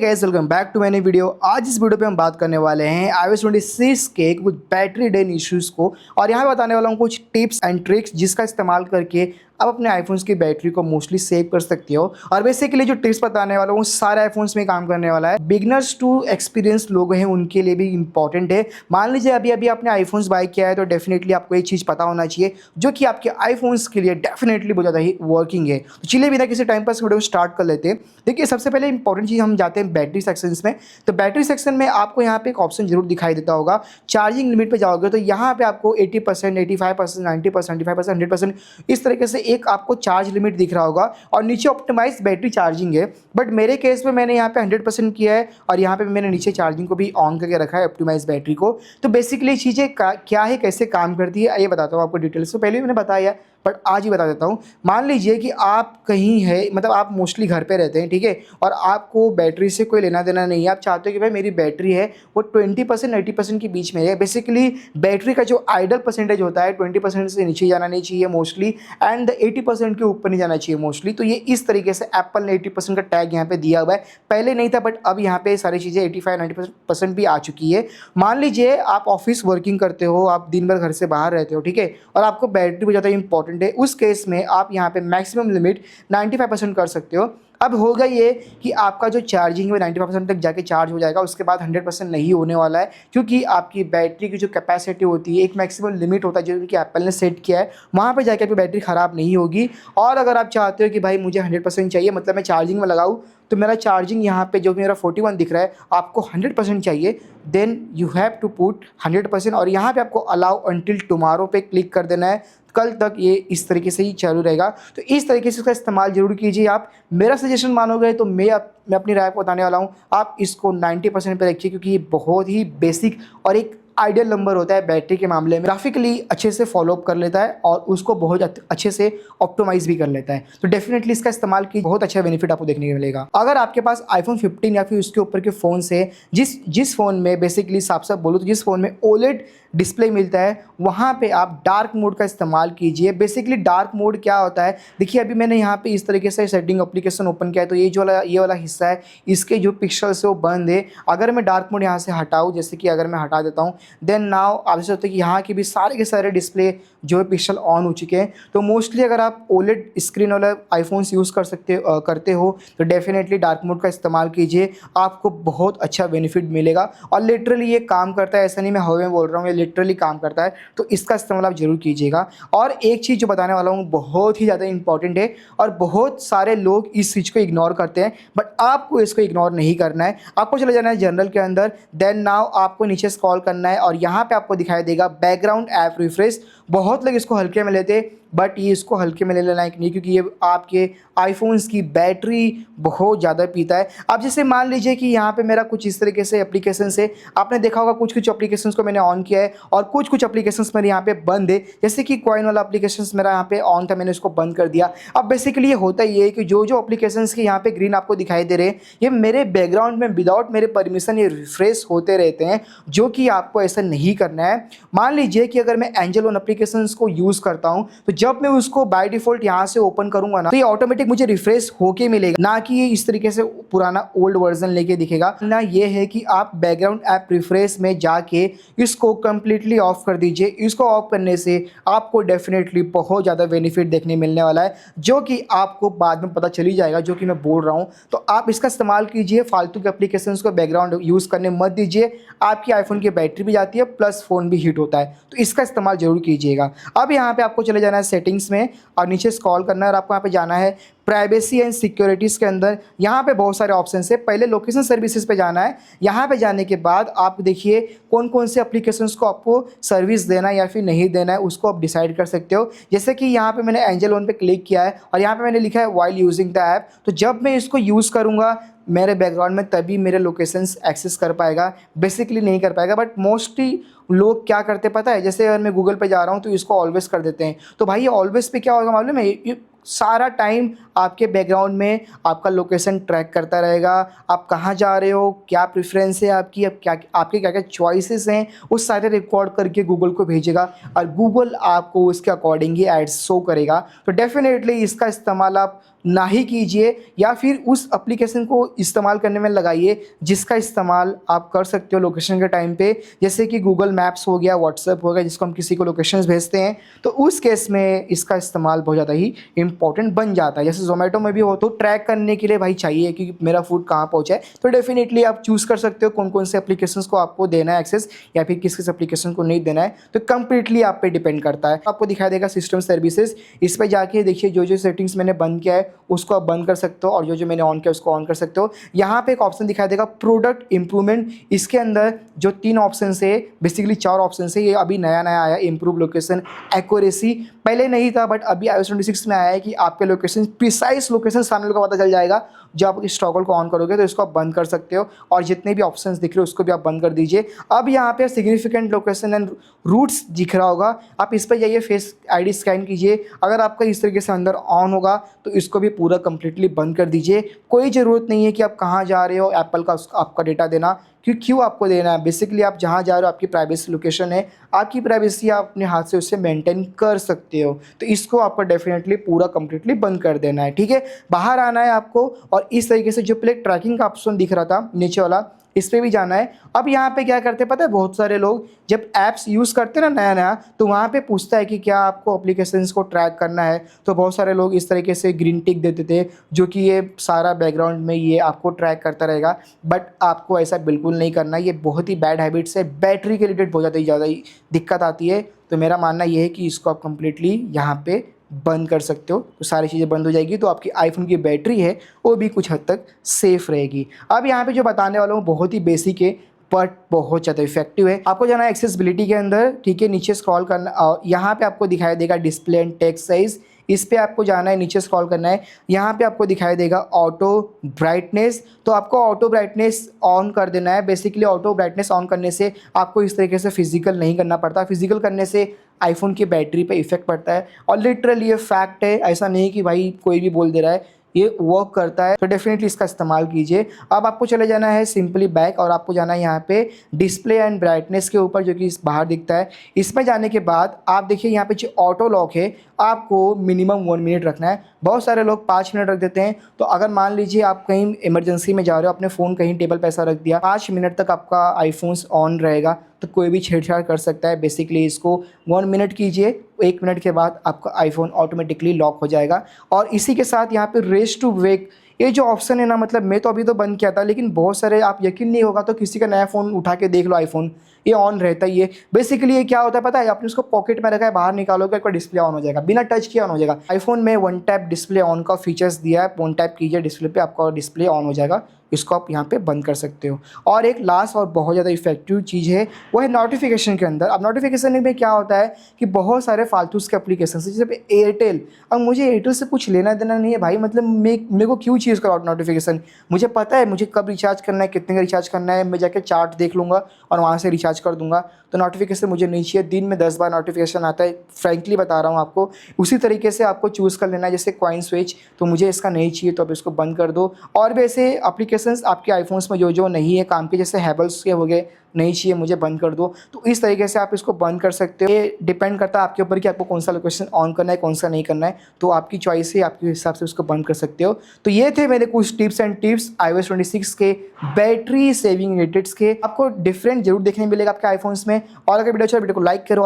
Guys welcome back to many video. आज इस video पे हम बात करने वाले हैं iOS 26 के कुछ बैटरी ड्रेन इश्यूज को, और यहाँ पे बताने वाला हूँ कुछ टिप्स एंड ट्रिक्स जिसका इस्तेमाल करके आप अपने आईफोन्स की बैटरी को मोस्टली सेव कर सकते हो। और बेसिकली जो टिप्स बताने वाला हूँ सारे आईफोन्स में काम करने वाला है। बिगनर्स टू एक्सपीरियंस लोग हैं उनके लिए भी इंपॉर्टेंट है। मान लीजिए अभी अभी आपने आईफोन्स बाय किया है तो डेफिनेटली आपको एक चीज़ पता होना चाहिए जो कि आपके आईफोन्स के लिए डेफिनेटली बहुत ज़्यादा ही वर्किंग है। तो चलिए बिना किसी टाइम पास वीडियो स्टार्ट कर लेते हैं। देखिए सबसे पहले इंपॉर्टेंट चीज़ हम जाते हैं बैटरी सेक्शन में। तो बैटरी सेक्शन में आपको यहाँ पे एक ऑप्शन जरूर दिखाई देता होगा। चार्जिंग लिमिट पे जाओगे तो यहाँ पे आपको 80%, 85%, 90%, 95%, 100% इस तरीके से एक आपको चार्ज लिमिट दिख रहा होगा, और नीचे ऑप्टिमाइज बैटरी चार्जिंग है। बट मेरे केस में मैंने यहाँ पे 100% किया है, और यहाँ पे मैंने नीचे चार्जिंग को भी ऑन करके रखा है, ऑप्टिमाइज बैटरी को। तो बेसिकली चीज़ें क्या है, कैसे काम करती है, ये बताता हूँ आपको डिटेल्स। तो पहले भी मैंने बताया बट आज ही बता देता हूँ। मान लीजिए कि आप कहीं है, मतलब आप मोस्टली घर पे रहते हैं, ठीक है, और आपको बैटरी से कोई लेना देना नहीं है। आप चाहते हो कि भाई मेरी बैटरी है वो 20% 80% के बीच में है। बेसिकली बैटरी का जो आइडल परसेंटेज होता है 20% से नीचे जाना नहीं चाहिए मोस्टली, एंड 80% के ऊपर नहीं जाना चाहिए मोस्टली। तो ये इस तरीके से एप्पल ने 80% का टैग यहाँ पे दिया हुआ है। पहले नहीं था बट अब यहाँ पे सारी चीज़ें 85-90% भी आ चुकी है। मान लीजिए आप ऑफिस वर्किंग करते हो, आप दिन भर घर से बाहर रहते हो, ठीक है, और आपको बैटरी बहुत ज़्यादा इंपॉर्टेंट है। उस केस में आप यहाँ पे मैक्सिमम लिमिट 95% कर सकते हो। अब होगा ये कि आपका जो चार्जिंग है 95% तक जाके चार्ज हो जाएगा, उसके बाद 100% नहीं होने वाला है, क्योंकि आपकी बैटरी की जो कैपेसिटी होती है, एक मैक्सिमम लिमिट होता है जो कि एप्पल ने सेट किया है, वहाँ पे जाके आपकी बैटरी ख़राब नहीं होगी। और अगर आप चाहते हो कि भाई मुझे 100% चाहिए, मतलब मैं चार्जिंग में लगाऊँ, तो मेरा चार्जिंग यहाँ पे जो मेरा 41 दिख रहा है, आपको 100% चाहिए, then you have to put 100%, और यहाँ पे आपको अलाउ अंटिल टुमारो पे क्लिक कर देना है। कल तक ये इस तरीके से ही चालू रहेगा। तो इस तरीके से इसका इस्तेमाल जरूर कीजिए। आप मेरा सजेशन मानोगे तो मैं अपनी राय को बताने वाला हूँ, आप इसको 90% पे रखिए, क्योंकि ये बहुत ही बेसिक और एक आइडियल नंबर होता है बैटरी के मामले में। ग्राफिकली अच्छे से फॉलोअप कर लेता है और उसको बहुत अच्छे से ऑप्टिमाइज भी कर लेता है। तो डेफिनेटली इसका इस्तेमाल की बहुत अच्छा बेनिफिट आपको देखने को मिलेगा। अगर आपके पास आईफोन 15 या फिर उसके ऊपर के फ़ोन से जिस फ़ोन में बेसिकली साफ साफ बोलूँ तो जिस फ़ोन में ओलेड डिस्प्ले मिलता है, वहाँ पे आप डार्क मोड का इस्तेमाल कीजिए। बेसिकली डार्क मोड क्या होता है, देखिए अभी मैंने यहाँ पे इस तरीके से सेटिंग एप्लीकेशन ओपन किया है, तो ये वाला हिस्सा है, इसके जो पिक्सल्स है वो बंद है। अगर मैं डार्क मोड यहाँ से हटाऊँ, जैसे कि अगर मैं हटा देता हूँ, देन नाउ आप देख सकते हैं कि यहाँ के भी सारे के सारे डिस्प्ले जो है पिक्सल ऑन हो चुके हैं। तो मोस्टली अगर आप ओलेड स्क्रीन वाला आईफोन्स यूज़ करते हो तो डेफिनेटली डार्क मोड का इस्तेमाल कीजिए, आपको बहुत अच्छा बेनिफिट मिलेगा। और लिटरली ये काम करता है, ऐसा नहीं मैं हवा में बोल रहा हूँ, ये लिटरली काम करता है। तो इसका इस्तेमाल आप जरूर कीजिएगा। और एक चीज़ जो बताने वाला हूँ बहुत ही ज़्यादा इंपॉर्टेंट है, और बहुत सारे लोग इस चीज़ को इग्नोर करते हैं, बट आपको इसको इग्नोर नहीं करना है। आपको चले जाना है जनरल के अंदर, देन नाउ आपको नीचे स्क्रॉल करना है, और यहाँ पे आपको दिखाई देगा बैकग्राउंड ऐप रिफ्रेश। बहुत लोग इसको हल्के में लेते, बट ये इसको हल्के में ले लेना है नहीं, क्योंकि ये आपके आईफोन्स की बैटरी बहुत ज़्यादा पीता है। अब जैसे मान लीजिए कि यहाँ पे मेरा कुछ इस तरीके से एप्लीकेशन है, आपने देखा होगा कुछ एप्लीकेशंस को मैंने ऑन किया है और कुछ एप्लीकेशंस मेरे यहाँ पे बंद है। जैसे कि कॉइन वाला एप्लीकेशंस मेरा यहाँ पे ऑन था, मैंने उसको बंद कर दिया। अब बेसिकली ये होता ही है कि जो एप्लीकेशंस के यहाँ पे ग्रीन आपको दिखाई दे रहे हैं, ये मेरे बैकग्राउंड में विदाउट मेरे परमिशन ये रिफ्रेश होते रहते हैं, जो कि आपको ऐसा नहीं करना है। मान लीजिए कि अगर मैं एंजल वन एप्लीकेशंस को यूज़ करता हूँ, तो जब मैं उसको बाय डिफॉल्ट यहाँ से ओपन करूंगा ना, तो ये ऑटोमेटिक मुझे रिफ्रेश होके मिलेगा, ना कि ये इस तरीके से पुराना ओल्ड वर्जन लेके दिखेगा ना। ये है कि आप बैकग्राउंड ऐप रिफ्रेश में जाके इसको कंप्लीटली ऑफ कर दीजिए। इसको ऑफ करने से आपको डेफिनेटली बहुत ज़्यादा बेनिफिट देखने मिलने वाला है, जो कि आपको बाद में पता चली जाएगा, जो कि मैं बोल रहा हूँ। तो आप इसका इस्तेमाल कीजिए, फालतू के एप्लीकेशंस को बैकग्राउंड यूज़ करने मत दीजिए। आपकी आईफोन की बैटरी भी जाती है, प्लस फ़ोन भी हीट होता है, तो इसका इस्तेमाल जरूर कीजिएगा। अब यहाँ पे आपको चले जाना है सेटिंग्स में, और नीचे स्क्रॉल करना है, और आपको यहाँ पे जाना है प्राइवेसी एंड सिक्योरिटीज़ के अंदर। यहाँ पे बहुत सारे ऑप्शन है। पहले लोकेशन सर्विसेज पे जाना है। यहाँ पे जाने के बाद आप देखिए कौन कौन से एप्लीकेशंस को आपको सर्विस देना है या फिर नहीं देना है, उसको आप डिसाइड कर सकते हो। जैसे कि यहाँ पे मैंने एंजल वन पे क्लिक किया है, और यहाँ पे मैंने लिखा है वाइल यूजिंग द ऐप। तो जब मैं इसको यूज़ करूँगा मेरे बैकग्राउंड में, तभी मेरे लोकेशंस एक्सेस कर पाएगा, बेसिकली नहीं कर पाएगा। बट मोस्टली लोग क्या करते पता है, जैसे अगर मैं गूगल पे जा रहा हूँ तो इसको ऑलवेज कर देते हैं। तो भाई ये ऑलवेज पे क्या होगा मालूम है, ये सारा टाइम आपके बैकग्राउंड में आपका लोकेशन ट्रैक करता रहेगा। आप कहाँ जा रहे हो, क्या प्रेफरेंस है आपकी, अब क्या आपके क्या क्या चॉइसेस हैं, वो सारे रिकॉर्ड करके गूगल को भेजेगा, और गूगल आपको उसके अकॉर्डिंग ही एड्स शो करेगा। तो डेफिनेटली इसका इस्तेमाल आप ना ही कीजिए, या फिर उस एप्लीकेशन को इस्तेमाल करने में लगाइए जिसका इस्तेमाल आप कर सकते हो लोकेशन के टाइम पे, जैसे कि गूगल मैप्स हो गया, व्हाट्सएप हो गया, जिसको हम किसी को लोकेशंस भेजते हैं, तो उस केस में इसका इस्तेमाल बहुत ज़्यादा ही इंपॉर्टेंट बन जाता है। जैसे ज़ोमैटो में भी हो तो ट्रैक करने के लिए भाई चाहिए कि मेरा फूड कहाँ पहुँचा है, तो डेफिनेटली आप चूज़ कर सकते हो कौन कौन से एप्लीकेशंस को आपको देना है एक्सेस, या फिर किस किस एप्लीकेशन को नहीं देना है, तो कंप्लीटली आप पे डिपेंड करता है। आपको दिखाई देगा सिस्टम सर्विसेज, इस पर जाके देखिए जो जो सेटिंग्स मैंने बंद किया है उसको आप बंद कर सकते हो, और जो जो मैंने ऑन किया उसको ऑन कर सकते हो। यहाँ पे एक ऑप्शन दिखाई देगा प्रोडक्ट इंप्रूवमेंट, इसके अंदर जो 3 ऑप्शन है, बेसिकली 4 ऑप्शन है, ये अभी नया नया आया, इंप्रूव लोकेशन एक्यूरेसी, पहले नहीं था बट अभी iOS 26 में आया है कि आपके लोकेशन प्रिसाइज लोकेशन सामने वालों को पता चल जाएगा। जब आप इस टॉगल को ऑन करोगे तो इसको आप बंद कर सकते हो, और जितने भी ऑप्शंस दिख रहे हो उसको भी आप बंद कर दीजिए। अब यहाँ पे सिग्निफिकेंट लोकेशन एंड रूट्स दिख रहा होगा, आप इस पर जाइए, फेस आईडी स्कैन कीजिए। अगर आपका इस तरीके से अंदर ऑन होगा तो इसको भी पूरा कंप्लीटली बंद कर दीजिए। कोई ज़रूरत नहीं है कि आप कहाँ जा रहे हो एप्पल का आपका डेटा देना, क्यों आपको देना है। बेसिकली आप जहाँ जा रहे हो आपकी प्राइवेसी लोकेशन है, आपकी प्राइवेसी आप अपने हाथ से उससे मेंटेन कर सकते हो, तो इसको आपको डेफिनेटली पूरा कंप्लीटली बंद कर देना है। ठीक है, बाहर आना है आपको, और इस तरीके से जो पहले ट्रैकिंग का ऑप्शन दिख रहा था नीचे वाला, इस पर भी जाना है। अब यहाँ पे क्या करते हैं पता है, बहुत सारे लोग जब ऐप्स यूज़ करते हैं ना नया नया, तो वहाँ पे पूछता है कि क्या आपको एप्लीकेशंस को ट्रैक करना है, तो बहुत सारे लोग इस तरीके से ग्रीन टिक देते थे, जो कि ये सारा बैकग्राउंड में ये आपको ट्रैक करता रहेगा, बट आपको ऐसा बिल्कुल नहीं करना। ये बहुत ही बैड हैबिट्स है, बैटरी के रिलेटेड बहुत ज़्यादा ही दिक्कत आती है। तो मेरा मानना ये है कि इसको आप कंप्लीटली यहाँ पे बंद कर सकते हो, तो सारी चीज़ें बंद हो जाएगी, तो आपकी आईफोन की बैटरी है वो भी कुछ हद तक सेफ़ रहेगी। अब यहाँ पे जो बताने वाला हूँ बहुत ही बेसिक है बट बहुत ज़्यादा इफेक्टिव है। आपको जाना है एक्सेसिबिलिटी के अंदर, ठीक है, नीचे स्क्रॉल करना, और यहाँ पे आपको दिखाई देगा डिस्प्ले एंड टेक्स्ट साइज़, इस पे आपको जाना है, नीचे स्क्रॉल करना है, यहाँ पे आपको दिखाई देगा ऑटो ब्राइटनेस, तो आपको ऑटो ब्राइटनेस ऑन कर देना है। बेसिकली ऑटो ब्राइटनेस ऑन करने से आपको इस तरीके से फिजिकल नहीं करना पड़ता, फिजिकल करने से आईफोन की बैटरी पे इफेक्ट पड़ता है, और लिटरली ये फैक्ट है, ऐसा नहीं कि भाई कोई भी बोल दे रहा है, ये वर्क करता है, तो डेफिनेटली इसका इस्तेमाल कीजिए। अब आपको चले जाना है सिंपली बैक, और आपको जाना है यहाँ पे डिस्प्ले एंड ब्राइटनेस के ऊपर, जो कि इस बाहर दिखता है। इसमें जाने के बाद आप देखिए यहाँ पे जो ऑटो लॉक है आपको मिनिमम 1 मिनट रखना है। बहुत सारे लोग 5 मिनट रख देते हैं, तो अगर मान लीजिए आप कहीं इमरजेंसी में जा रहे हो, अपने फ़ोन कहीं टेबल पे ऐसा रख दिया, 5 मिनट तक आपका आईफोन ऑन रहेगा, तो कोई भी छेड़छाड़ कर सकता है। बेसिकली इसको 1 मिनट कीजिए, 1 मिनट के बाद आपका आईफोन ऑटोमेटिकली लॉक हो जाएगा। और इसी के साथ यहाँ पे रेस टू वेक, ये जो ऑप्शन है ना, मतलब मैं तो अभी तो बंद किया था, लेकिन बहुत सारे, आप यकीन नहीं होगा तो किसी का नया फ़ोन उठा के देख लो, आईफोन ये ऑन रहता ही है। बेसिकली ये क्या होता है पता है, आपने उसको पॉकेट में रखा है, बाहर निकालोगे आपका डिस्प्ले ऑन हो जाएगा, बिना टच किया ऑन हो जाएगा। आईफोन में 1 टैप डिस्प्ले ऑन का फीचर्स दिया है, 1 टैप कीजिए डिस्प्ले पे, आपका डिस्प्ले ऑन हो जाएगा, इसको आप यहाँ पे बंद कर सकते हो। और एक लास्ट और बहुत ज़्यादा इफेक्टिव चीज़ है, वो है नोटिफिकेशन के अंदर। अब नोटिफिकेशन में क्या होता है कि बहुत सारे फालतू के एप्लीकेशन, जैसे एयरटेल, अब मुझे एयरटेल से कुछ लेना देना नहीं है भाई, मतलब मेरे को क्यों चीज़ करो नोटिफिकेशन, मुझे पता है मुझे कब रिचार्ज करना है, कितने का रिचार्ज करना है, मैं जाके चार्ट देख लूँगा और वहाँ से रिचार्ज कर दूँगा। तो नोटिफिकेशन मुझे नहीं चाहिए, दिन में 10 बार नोटिफिकेशन आता है, फ्रैंकली बता रहा हूँ आपको। उसी तरीके से आपको चूज़ कर लेना है, जैसे कॉइन स्विच, तो मुझे इसका नहीं चाहिए तो आप इसको बंद कर दो। और भी ऐसे एप्लीकेशंस आपके आईफोन्स में जो जो नहीं है काम के, जैसे हैवल्स के हो गए, नहीं चाहिए मुझे बंद कर दो, तो इस तरीके से आप इसको बंद कर सकते हो। ये डिपेंड करता है आपके ऊपर कि आपको कौन सा लोकेशन ऑन करना है, कौन सा नहीं करना है, तो आपकी चॉइस है, आपके हिसाब से उसको बंद कर सकते हो। तो ये थे मेरे कुछ टिप्स एंड टिप्स iOS 26 के बैटरी सेविंग रिलेटेड के। आपको डिफरेंट जरूर देखने मिलेगा आपके आईफोन्स में। और अगर वीडियो अच्छा वीडियो को लाइक करो।